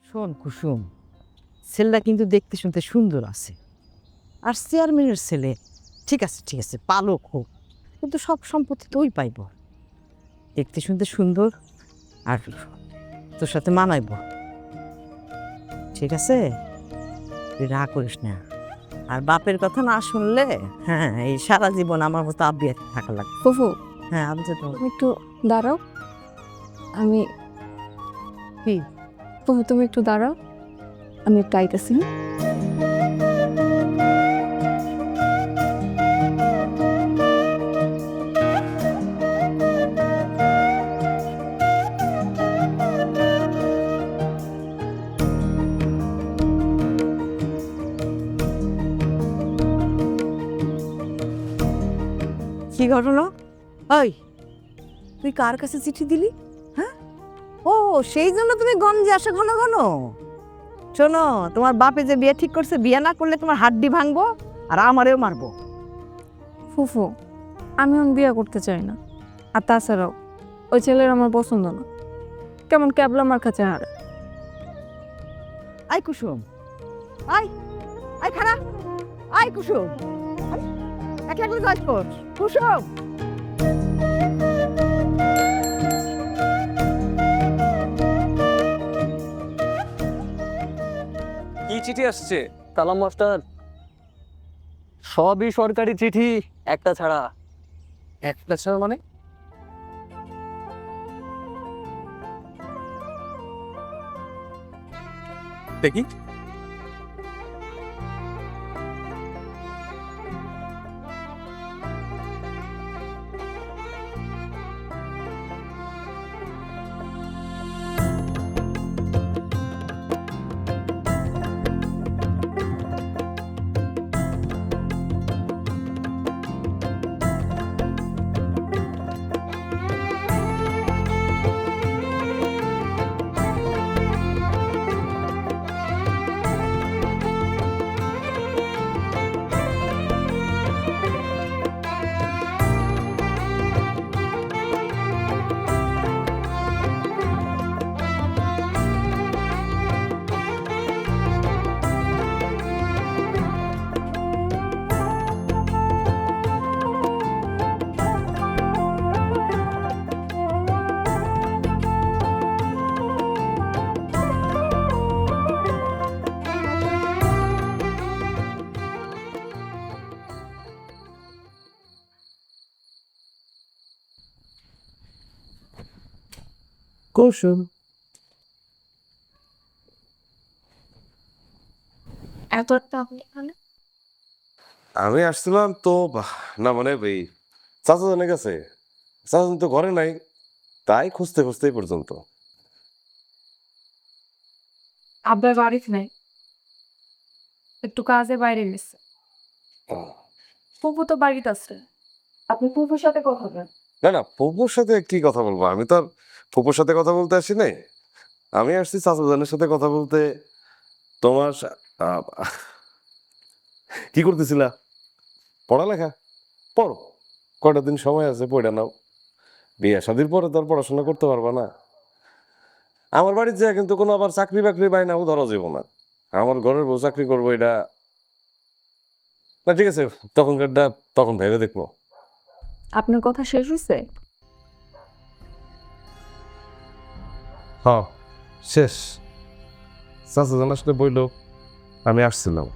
শোন কুসুম, ছেলেটা কিন্তু দেখতে শুনতে সুন্দর আছে, আর চেয়ারম্যানের ছেলে। ঠিক আছে পালক হোক, কিন্তু সব সম্পত্তি তো ওই পাইব। দেখতে শুনতে সুন্দর, আর তোর সাথে মানাইব। ঠিক আছে, তুই রাগ করিস না। আর বাপের কথা না শুনলে, হ্যাঁ, এই সারা জীবন আমার মতো আব্বিয়া থাকা লাগবে। ফুফু, হ্যাঁ, আমি তো তুমি একটু দাঁড়াও। আমি কি ফুফু, তুমি একটু দাঁড়াও, আমি একটু আইতেছি। কি ঘটনা? ওই, তুই কার কাছে চিঠি দিলি? হ্যাঁ, ও সেই জন্য তুমি গঞ্জে আসো ঘন ঘন। শোনো, তোমার বাপে যে বিয়ে ঠিক করছে, বিয়ে না করলে তোমার হাড্ডি ভাঙবো আর আমারেও মারবো। ফুফু, আমি এখন বিয়ে করতে চাই না। আর তাছাড়াও ওই ছেলের আমার পছন্দ না, কেমন ক্যাবলা মার কাছে হারে। আই কুসুম, আই আই খারা, আই কুসুম, এক এক কাজ কর কুসুম। কি চিঠি আসছে কালাম মাস্টার? সবই সরকারি চিঠি, একটা ছাড়া। একটা ছাড়া মানে? দেখি। কুসুম, এত একটা আপনি এখানে? আমি আসছিলাম তো না মানে এই চাচা জানে গেছে, চাচা তো ঘরে নাই, তাই খুঁজতে খুঁজতে এই পর্যন্ত। আব্বার বাড়িতে নেই, একটু কাজে বাইরে গেছে। ফুফু তো বাড়িতে আছে, আপনি ফুফুর সাথে কথা বলেন। না না, ফুপুর সাথে কি কথা বলবো? আমি তো আর ফুপুর সাথে কথা বলতে আসি নাই। আমি আসছি চাচা জানের সাথে কথা বলতে। তোমার কি করতেছিলা? পড়ালেখা? পড়ো, কয়টা দিন সময় আছে, পড়ে নাও। বিয়ে শাদির পরে তো আর পড়াশোনা করতে পারবা না। আমার বাড়ির যা কিন্তু কোনো আবার চাকরি বাকরি বাইনাও ধরা যাব না। আমার ঘরের বউ চাকরি করবো এটা না। ঠিক আছে, তখনকারটা তখন ভেবে দেখবো। আপনার কথা শেষ হয়েছে? হ্যাঁ, শেষ। চাচা জানার সাথে বইল, আমি আসছিলাম।